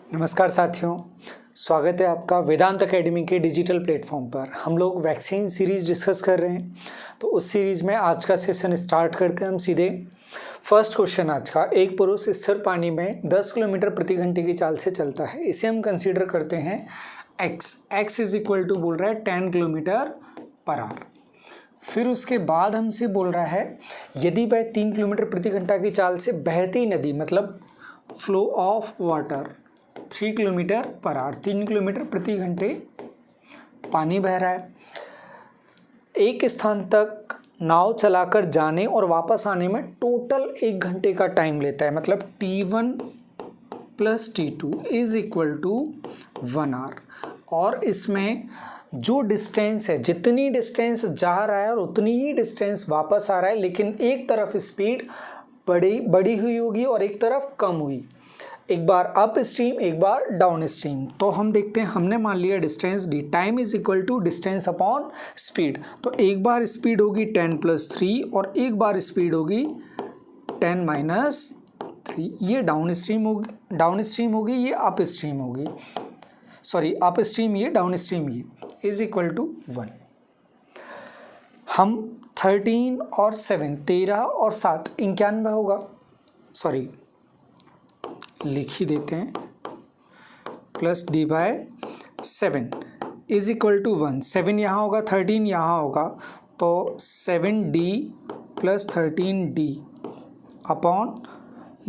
नमस्कार साथियों, स्वागत है आपका वेदांत एकेडमी के डिजिटल प्लेटफॉर्म पर। हम लोग वैक्सीन सीरीज़ डिस्कस कर रहे हैं, तो उस सीरीज़ में आज का सेशन स्टार्ट करते हैं हम सीधे। फर्स्ट क्वेश्चन आज का, एक पुरुष स्थिर पानी में 10 किलोमीटर प्रति घंटे की चाल से चलता है, इसे हम कंसीडर करते हैं x इज इक्वल टू बोल रहा है 10 किलोमीटर पर आवर। फिर उसके बाद हमसे बोल रहा है यदि वह 3 किलोमीटर प्रति घंटा की चाल से बहती नदी मतलब flow of water 3 kilometre per hour, 3 kilometre प्रति घंटे पानी बह रहा है, एक स्थान तक नाव चलाकर जाने और वापस आने में टोटल 1 घंटे का टाइम लेता है, मतलब T1 plus T2 is equal to 1 hour. और इसमें जो डिस्टेंस है, जितनी डिस्टेंस जा रहा है और उतनी ही डिस्टेंस वापस आ रहा है, लेकिन एक तरफ स्पीड बड़ी हुई होगी और एक तरफ कम हुई, एक बार अप स्ट्रीम एक बार डाउन स्ट्रीम। तो हम देखते हैं, हमने मान लिया distance D, time is equal to distance upon speed. तो एक बार स्पीड होगी 10 + 3 और एक बार स्पीड होगी 10 - 3। ये डाउन स्ट्रीम होगी, ये अप स्ट्रीम होगी, सॉरी अप स्ट्रीम ये, डाउन स्ट्रीम ये, इज इक्वल टू 1। हम 13 और 7, 13 और 7 91 होगा, सॉरी लिख ही देते हैं, plus D/7 is equal to 1। 7 यहाँ होगा, 13 यहाँ होगा, तो 7D plus 13D upon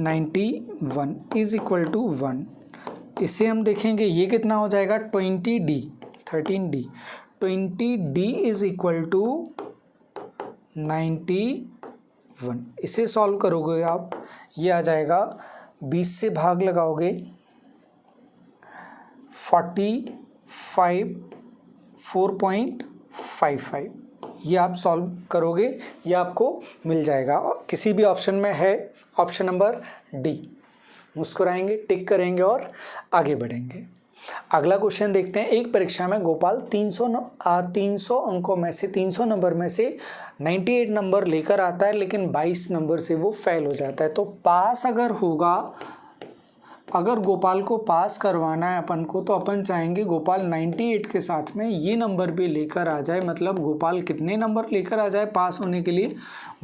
91 is equal to 1। इसे हम देखेंगे ये कितना हो जाएगा 20D, 13D, 20D is equal to 91। इसे सॉल्व करोगे आप, ये आ जाएगा 20 से भाग लगाओगे 4.55, ये आप सॉल्व करोगे, ये आपको मिल जाएगा। किसी भी ऑप्शन में है ऑप्शन नंबर डी। मुस्कुराएंगे, टिक करेंगे और आगे बढ़ेंगे। अगला क्वेश्चन देखते हैं। एक परीक्षा में गोपाल 300 अंकों में से 300 नंबर में से 98 नंबर लेकर आता है, लेकिन 22 नंबर से वो फेल हो जाता है। तो पास अगर होगा, अगर गोपाल को पास करवाना है अपन को, तो अपन चाहेंगे गोपाल 98 के साथ में ये नंबर भी लेकर आ जाए। मतलब गोपाल कितने नंबर लेकर आ जाए पास होने के लिए,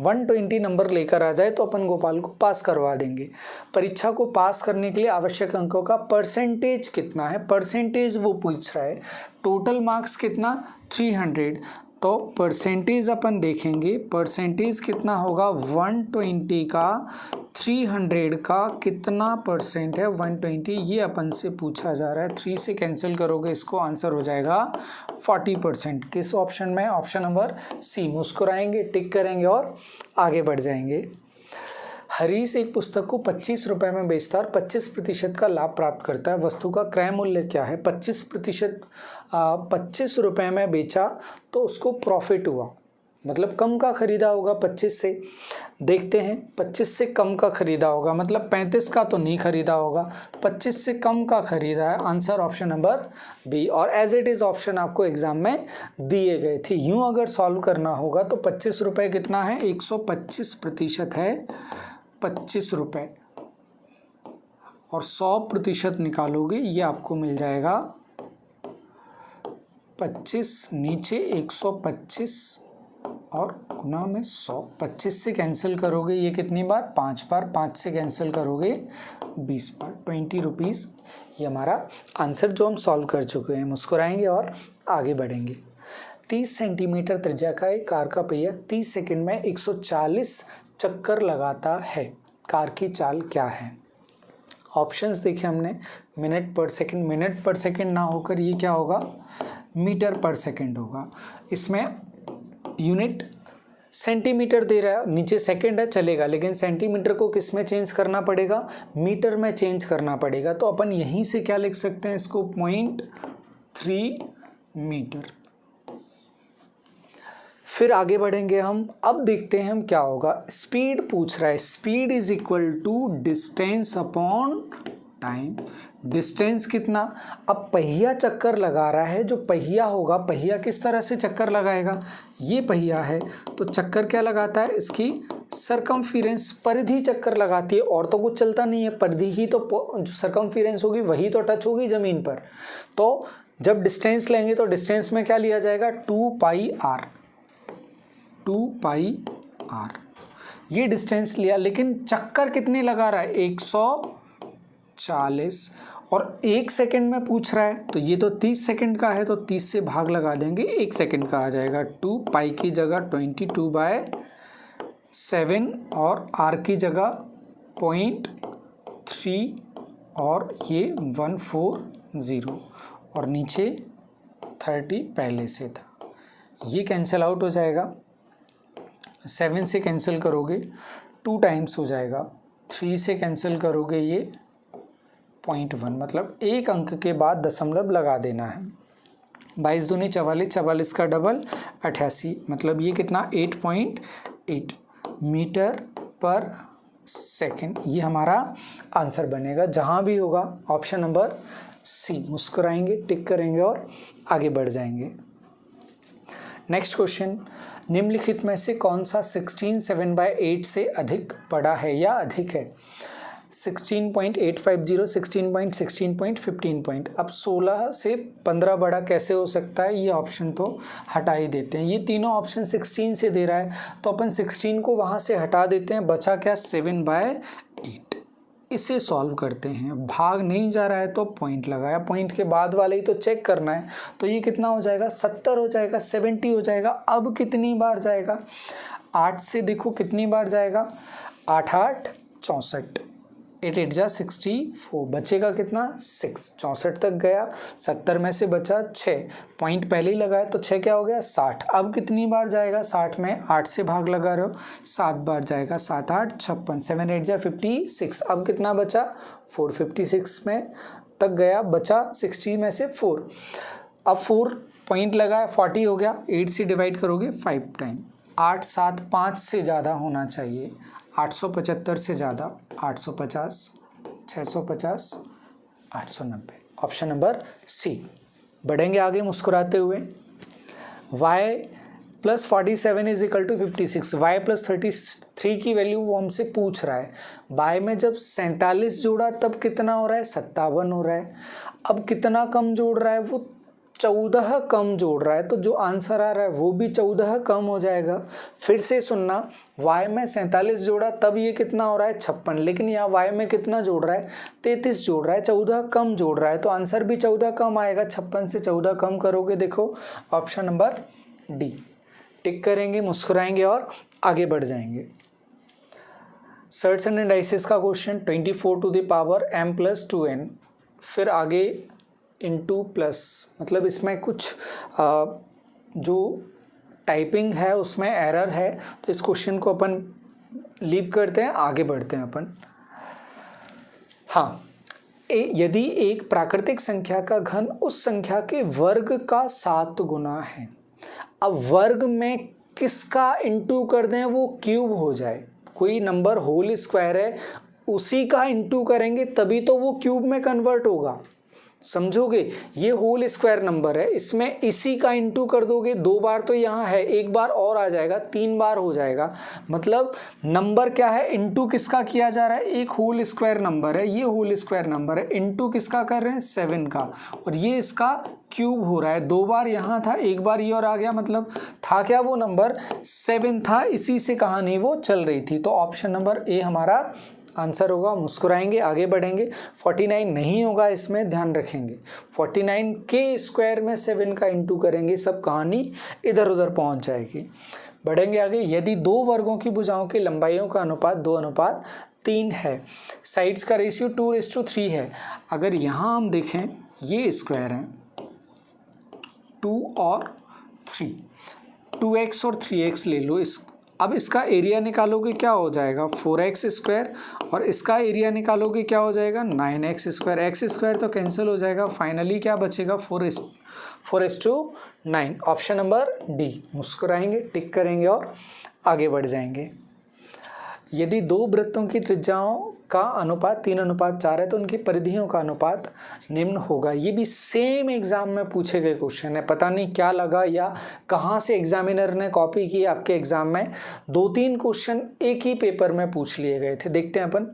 120 नंबर लेकर आ जाए, तो अपन गोपाल को पास करवा देंगे। परीक्षा को पास करने के लिए आवश्यक अंकों का परसेंटेज कितना है, परसेंटेज वो पूछ रहा है। टोटल मार्क्स कितना 300, तो परसेंटेज अपन देखेंगे, परसेंटेज कितना होगा 120 का 300 का कितना परसेंट है 120, ये अपन से पूछा जा रहा है। 3 से कैंसिल करोगे इसको, आंसर हो जाएगा 40%। किस ऑप्शन में? Option number C. मुस्कुराएंगे, टिक करेंगे और आगे बढ़ जाएंगे। हरीश एक पुस्तक को 25 रुपये में बेचता है और 25% का लाभ प्राप्त करता है। वस्तु का क्रय मूल्य क्या है? 25 रुपये में बेचा तो उसको प्रॉफिट हुआ, मतलब कम का खरीदा होगा 25 से। देखते हैं, 25 से कम का खरीदा होगा, मतलब 35 का तो नहीं खरीदा होगा, 25 से कम का खरीदा है। Answer option number B. और एज इट इज़ ऑप्शन आपको एग्जाम में दिए गए थे। यूँ अगर सॉल्व करना होगा तो 25 रुपये कितना है, 125% है 25 रुपये, और 100% निकालोगे ये आपको मिल जाएगा 25 नीचे 125 और गुना में 100। 25 से कैंसिल करोगे ये कितनी बार, 5 बार, 5 से कैंसिल करोगे 20 बार, 20 रुपीज़। ये हमारा आंसर जो हम सॉल्व कर चुके हैं। मुस्कुराएंगे और आगे बढ़ेंगे। 30 सेंटीमीटर त्रिज्या का एक कार का पहिया 30 सेकंड में 140 चक्कर लगाता है। कार की चाल क्या है? ऑप्शंस देखे हमने, मिनट पर सेकंड ना होकर ये क्या होगा, मीटर पर सेकंड होगा। इसमें यूनिट सेंटीमीटर दे रहा है, नीचे सेकंड है चलेगा, लेकिन सेंटीमीटर को किस में चेंज करना पड़ेगा, मीटर में चेंज करना पड़ेगा। तो अपन यहीं से क्या लिख सकते हैं इसको, 0.3 मीटर। फिर आगे बढ़ेंगे हम। अब देखते हैं हम क्या होगा। स्पीड पूछ रहा है, speed is equal to distance upon time. Distance कितना, अब पहिया चक्कर लगा रहा है, जो पहिया होगा, पहिया किस तरह से चक्कर लगाएगा, ये पहिया है तो चक्कर क्या लगाता है, इसकी सरकमफेरेंस, परिधि चक्कर लगाती है, और तो कुछ चलता नहीं है, परिधि ही तो, जो सरकमफेरेंस होगी वही तो टच होगी ज़मीन पर। तो जब डिस्टेंस लेंगे तो डिस्टेंस में क्या लिया जाएगा, 2πr, 2πr ये डिस्टेंस लिया, लेकिन चक्कर कितने लगा रहा है, 140, और 1 सेकेंड में पूछ रहा है तो ये तो 30 सेकेंड का है, तो 30 से भाग लगा देंगे, 1 सेकेंड का आ जाएगा, 2π की जगह 22/7 और r की जगह 0.3 और ये 140 और नीचे 30 पहले से था, ये कैंसिल आउट हो जाएगा, 7 से कैंसिल करोगे 2 टाइम्स हो जाएगा, 3 से कैंसिल करोगे ये 0.1, मतलब एक अंक के बाद दशमलव लगा देना है। 22 दूनी 44, 44 का डबल 88, मतलब ये कितना 8.8 मीटर पर सेकेंड, ये हमारा आंसर बनेगा। जहाँ भी होगा ऑप्शन नंबर सी, मुस्कुराएंगे, टिक करेंगे और आगे बढ़ जाएंगे। नेक्स्ट क्वेश्चन, निम्नलिखित में से कौन सा 16 7/8 से अधिक बड़ा है या अधिक है, 16.850, 16.15 अब 16 से 15 बड़ा कैसे हो सकता है, ये ऑप्शन तो हटा ही देते हैं, ये तीनों ऑप्शन 16 से दे रहा है तो अपन 16 को वहाँ से हटा देते हैं, बचा क्या 7/8, इसे सॉल्व करते हैं, भाग नहीं जा रहा है तो पॉइंट लगाया, पॉइंट के बाद वाले ही तो चेक करना है, तो ये कितना हो जाएगा 70 हो जाएगा, 70 हो जाएगा। अब कितनी बार जाएगा, 8 से देखो कितनी बार जाएगा, 8 8 64, 8 8 जा 64, बचेगा कितना 6, 64 तक गया, 70 में से बचा 6, पॉइंट पहले ही लगाया तो 6 क्या हो गया 60। अब कितनी बार जाएगा 60 में 8 से भाग लगा रहे हो, 7 बार जाएगा, 7 8 56, 7 8 जा 56, अब कितना बचा 4, 56 में तक गया, बचा 60 में से 4, अब 4 पॉइंट लगाया 40 हो गया, 8 से डिवाइड करोगे 5 टाइम, 8 7 5 से ज़्यादा होना चाहिए, 875 से ज़्यादा, 850, 650, 890, ऑप्शन नंबर सी। बढ़ेंगे आगे मुस्कुराते हुए, y + 47 = 56, y + 33 की वैल्यू वो हमसे पूछ रहा है, y में जब 47 जोड़ा तब कितना हो रहा है 57 हो रहा है, अब कितना कम जोड़ रहा है वो 14 कम जोड़ रहा है, तो जो आंसर आ रहा है वो भी 14 कम हो जाएगा। फिर से सुनना, y में 47 जोड़ा तब ये कितना हो रहा है 56, लेकिन यहाँ y में कितना जोड़ रहा है 33 जोड़ रहा है, 14 कम जोड़ रहा है, तो आंसर भी 14 कम आएगा, 56 से 14 कम करोगे, देखो ऑप्शन नंबर डी, टिक करेंगे, मुस्कुराएंगे और आगे बढ़ जाएंगे। सर्ट्स एंड डाइसेस का क्वेश्चन, 24 m + 2n, फिर आगे इंटू प्लस, मतलब इसमें कुछ जो टाइपिंग है उसमें एरर है, तो इस क्वेश्चन को अपन लीव करते हैं, आगे बढ़ते हैं अपन। हाँ, यदि एक प्राकृतिक संख्या का घन उस संख्या के वर्ग का 7 गुना है, अब वर्ग में किसका इंटू कर दें वो क्यूब हो जाए, कोई नंबर होल स्क्वायर है उसी का इंटू करेंगे तभी तो वो क्यूब में कन्वर्ट होगा, समझोगे, ये होल स्क्वायर नंबर है, इसमें इसी का इंटू कर दोगे, 2 बार तो यहाँ है, 1 बार और आ जाएगा, 3 बार हो जाएगा, मतलब नंबर क्या है इंटू किसका किया जा रहा है, एक होल स्क्वायर नंबर है, ये होल स्क्वायर नंबर है, इंटू किसका कर रहे हैं 7 का, और ये इसका क्यूब हो रहा है, 2 बार यहाँ था, 1 बार ये और आ गया, मतलब था क्या वो नंबर 7 था, इसी से कहानी वो चल रही थी, तो ऑप्शन नंबर ए हमारा आंसर होगा। मुस्कुराएंगे, आगे बढ़ेंगे। 49 नहीं होगा, इसमें ध्यान रखेंगे, 49 के स्क्वायर में 7 का इंटू करेंगे, सब कहानी इधर उधर पहुंच जाएगी। बढ़ेंगे आगे, यदि 2 वर्गों की भुजाओं की लंबाइयों का अनुपात 2:3 है, साइड्स का रेशियो 2:3 है, अगर यहाँ हम देखें ये स्क्वायर है 2 और 3, 2x और 3x ले लो, अब इसका एरिया निकालोगे क्या हो जाएगा 4x², और इसका एरिया निकालोगे क्या हो जाएगा 9x², x² तो कैंसिल हो जाएगा, फाइनली क्या बचेगा 4:9, ऑप्शन नंबर डी। मुस्कुराएंगे, टिक करेंगे और आगे बढ़ जाएंगे। यदि दो वृत्तों की त्रिज्याओं का अनुपात 3:4 है तो उनकी परिधियों का अनुपात निम्न होगा। ये भी सेम एग्जाम में पूछे गए क्वेश्चन है, पता नहीं क्या लगा या कहाँ से एग्जामिनर ने कॉपी की आपके एग्जाम में। 2-3 क्वेश्चन एक ही पेपर में पूछ लिए गए थे। देखते हैं अपन,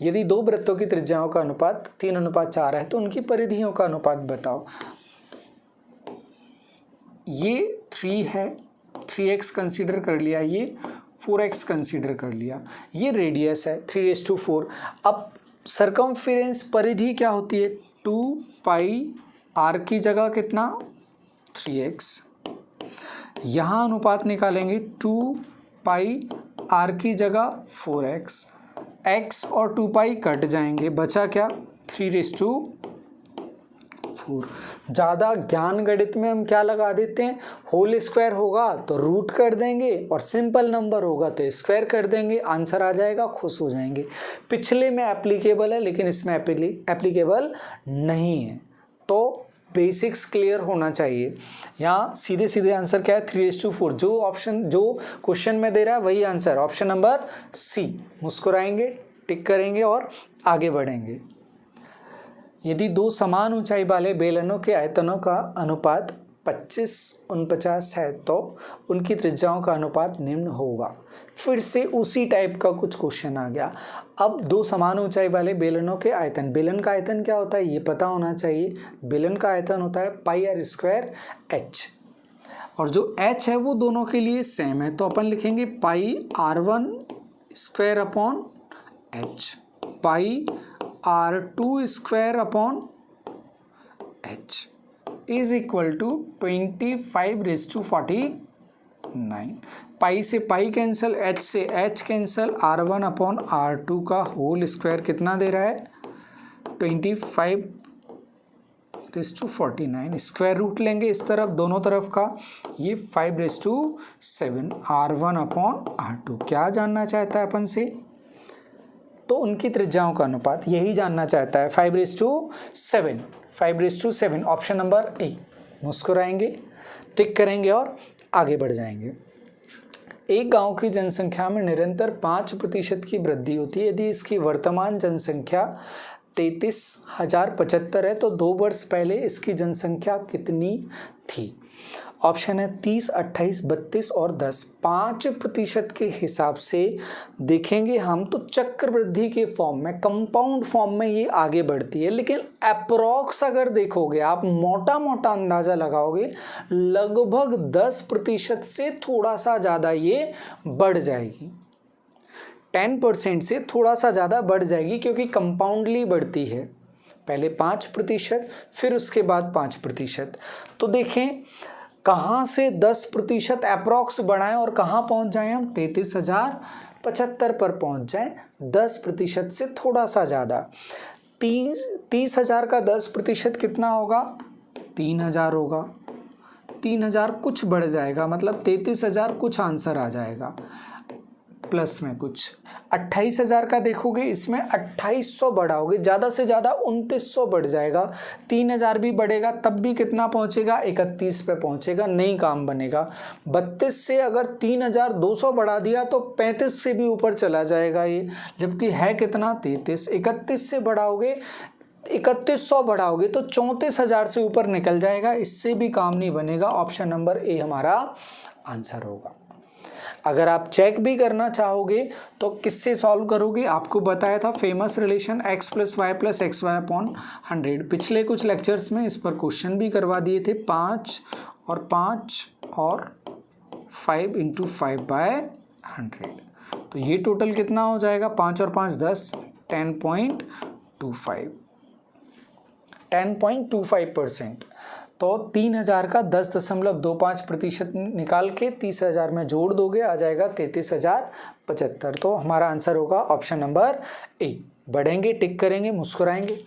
यदि दो वृत्तों की त्रिज्याओं का अनुपात 3:4 है तो उनकी परिधियों का अनुपात बताओ। ये 3 है, 3x कंसीडर कर लिया, ये 4x कंसीडर कर लिया, ये रेडियस है 3/4। अब सरकमफेरेंस परिधि क्या होती है, 2πr की जगह कितना 3x, यहाँ अनुपात निकालेंगे 2πr की जगह 4x, x और 2π कट जाएंगे, बचा क्या 3/4। ज़्यादा ज्ञान गणित में हम क्या लगा देते हैं, होल स्क्वायर होगा तो रूट कर देंगे और सिंपल नंबर होगा तो स्क्वायर कर देंगे, आंसर आ जाएगा, खुश हो जाएंगे। पिछले में एप्लीकेबल है लेकिन इसमें एप्लीकेबल नहीं है, तो बेसिक्स क्लियर होना चाहिए। यहाँ सीधे सीधे आंसर क्या है 3/4, जो ऑप्शन जो क्वेश्चन में दे रहा है वही आंसर, ऑप्शन नंबर सी। मुस्कुराएंगे, टिक करेंगे और आगे बढ़ेंगे। यदि दो समान ऊंचाई वाले बेलनों के आयतनों का अनुपात 25:49 है तो उनकी त्रिज्याओं का अनुपात निम्न होगा। फिर से उसी टाइप का कुछ क्वेश्चन आ गया। अब दो समान ऊंचाई वाले बेलनों के आयतन, बेलन का आयतन क्या होता है ये पता होना चाहिए। बेलन का आयतन होता है πr²h और जो h है वो दोनों के लिए सेम है, तो अपन लिखेंगे πr1² h, πr2² is equal to 25/49। Pi से पाई कैंसिल, h से h कैंसिल, r1/r2 का होल स्क्वायर कितना दे रहा है 25/49। स्क्वायर रूट लेंगे इस तरफ दोनों तरफ का, ये 5/7 r1/r2। क्या जानना चाहता है अपन से, तो उनकी त्रिज्याओं का अनुपात यही जानना चाहता है 5/7 ऑप्शन नंबर ए। मुस्कुराएंगे, टिक करेंगे और आगे बढ़ जाएंगे। एक गांव की जनसंख्या में निरंतर 5% की वृद्धि होती है। यदि इसकी वर्तमान जनसंख्या 33,075 है तो 2 वर्ष पहले इसकी जनसंख्या कितनी थी। ऑप्शन है 30, 28, 32 और 10। 5% के हिसाब से देखेंगे हम तो चक्रवृद्धि के फॉर्म में, कंपाउंड फॉर्म में ये आगे बढ़ती है, लेकिन अप्रॉक्स अगर देखोगे आप, मोटा मोटा अंदाजा लगाओगे, लगभग 10% से थोड़ा सा ज़्यादा ये बढ़ जाएगी। 10% से थोड़ा सा ज़्यादा बढ़ जाएगी क्योंकि कंपाउंडली बढ़ती है, पहले 5% फिर उसके बाद 5%। तो देखें कहाँ से 10% अप्रॉक्स बढ़ाएं और कहाँ पहुँच जाएं हम 33,075 पर पहुँच जाएं, 10% से थोड़ा सा ज़्यादा। 30,000 का 10% कितना होगा 3,000 होगा, 3,000 कुछ बढ़ जाएगा, मतलब 33,000 कुछ आंसर आ जाएगा प्लस में कुछ। 28,000 का देखोगे, इसमें 2,800 बढ़ाओगे, ज़्यादा से ज़्यादा 2,900 बढ़ जाएगा। 3,000 भी बढ़ेगा तब भी कितना पहुँचेगा 31 पे पहुँचेगा, नहीं काम बनेगा। 32 से अगर 3,200 बढ़ा दिया तो 35 से भी ऊपर चला जाएगा ये, जबकि है कितना 33। 31 से बढ़ाओगे, 3100 बढ़ाओगे तो 34,000 से ऊपर निकल जाएगा, इससे भी काम नहीं बनेगा। ऑप्शन नंबर ए हमारा आंसर होगा। अगर आप चेक भी करना चाहोगे तो किससे सॉल्व करोगे, आपको बताया था famous relation x + y + xy/100। पिछले कुछ लेक्चर्स में इस पर क्वेश्चन भी करवा दिए थे। 5 और 5 और 5 × 5/100, तो ये टोटल कितना हो जाएगा 5 और 5 10, 10.25%। तो 3,000 का 10.25% निकाल के 30,000 में जोड़ दोगे, आ जाएगा 33,075। तो हमारा आंसर होगा ऑप्शन नंबर ए। बढ़ेंगे, टिक करेंगे, मुस्कुराएंगे।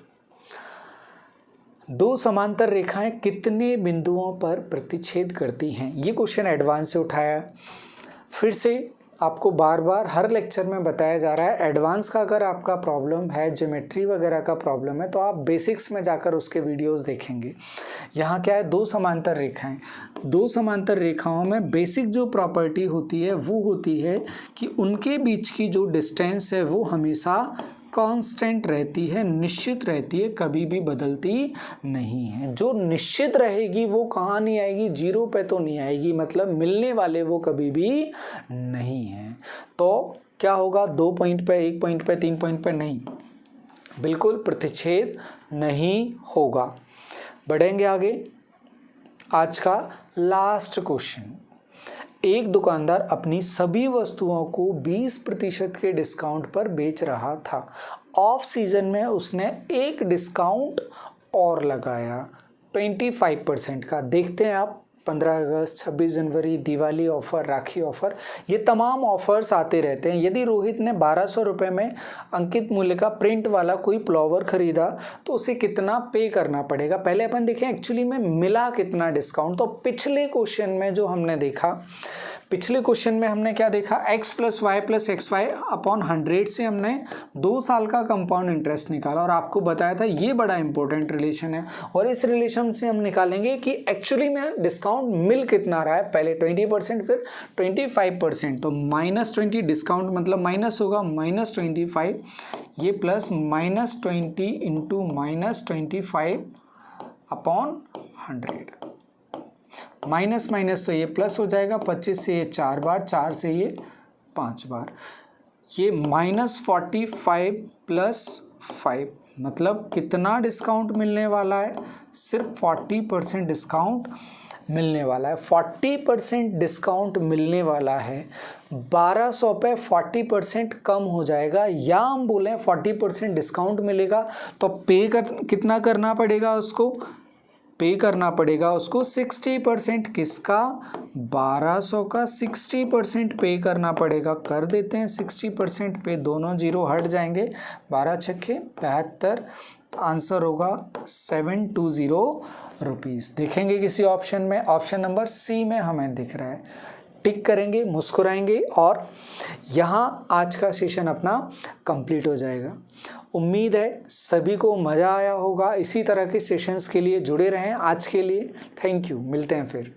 दो समांतर रेखाएं कितने बिंदुओं पर प्रतिच्छेद करती हैं। ये क्वेश्चन एडवांस से उठाया। फिर से आपको बार बार हर लेक्चर में बताया जा रहा है, एडवांस का अगर आपका प्रॉब्लम है, ज्योमेट्री वगैरह का प्रॉब्लम है, तो आप बेसिक्स में जाकर उसके वीडियोस देखेंगे। यहाँ क्या है, दो समांतर रेखाएं, दो समांतर रेखाओं में बेसिक जो प्रॉपर्टी होती है वो होती है कि उनके बीच की जो डिस्टेंस है वो हमेशा कांस्टेंट रहती है, निश्चित रहती है, कभी भी बदलती नहीं है। जो निश्चित रहेगी वो कहाँ नहीं आएगी, जीरो पे तो नहीं आएगी, मतलब मिलने वाले वो कभी भी नहीं है। तो क्या होगा, 2 पॉइंट पे, 1 पॉइंट पे, 3 पॉइंट पे नहीं, बिल्कुल प्रतिच्छेद नहीं होगा। बढ़ेंगे आगे। आज का लास्ट क्वेश्चन। एक दुकानदार अपनी सभी वस्तुओं को 20% के डिस्काउंट पर बेच रहा था। ऑफ सीजन में उसने एक डिस्काउंट और लगाया 25% का। देखते हैं आप, 15 अगस्त, 26 जनवरी, दिवाली ऑफर, राखी ऑफर, ये तमाम ऑफर्स आते रहते हैं। यदि रोहित ने 1200 रुपये में अंकित मूल्य का प्रिंट वाला कोई प्लोवर खरीदा तो उसे कितना पे करना पड़ेगा। पहले अपन देखें एक्चुअली में मिला कितना डिस्काउंट। तो पिछले क्वेश्चन में जो हमने देखा, पिछले क्वेश्चन में हमने क्या देखा, x + y + xy अपॉन 100 से हमने 2 साल का कंपाउंड इंटरेस्ट निकाला और आपको बताया था ये बड़ा इंपॉर्टेंट रिलेशन है। और इस रिलेशन से हम निकालेंगे कि एक्चुअली में डिस्काउंट मिल कितना रहा है। पहले 20%, फिर 25%। तो -20 डिस्काउंट मतलब माइनस होगा, -25, ये plus -20 into -25 upon 100। Minus minus तो ये प्लस हो जाएगा, 25 से ये 4 बार, 4 से ये 5 बार, ये -45 + 5, मतलब कितना डिस्काउंट मिलने वाला है, सिर्फ 40% डिस्काउंट मिलने वाला है। 40% डिस्काउंट मिलने वाला है, 1200 पे 40% कम हो जाएगा, या हम बोलें 40% डिस्काउंट मिलेगा तो कितना करना पड़ेगा उसको, पे करना पड़ेगा उसको 60%। किसका, 1200 का 60% पे करना पड़ेगा। कर देते हैं 60% पे, दोनों जीरो हट जाएंगे, 12 छक्के 72, आंसर होगा 720 रुपीज़। देखेंगे किसी ऑप्शन में, ऑप्शन नंबर सी में हमें दिख रहा है, टिक करेंगे, मुस्कुराएंगे और यहाँ आज का सेशन अपना कंप्लीट हो जाएगा। उम्मीद है सभी को मज़ा आया होगा। इसी तरह के सेशंस के लिए जुड़े रहें। आज के लिए थैंक यू, मिलते हैं फिर।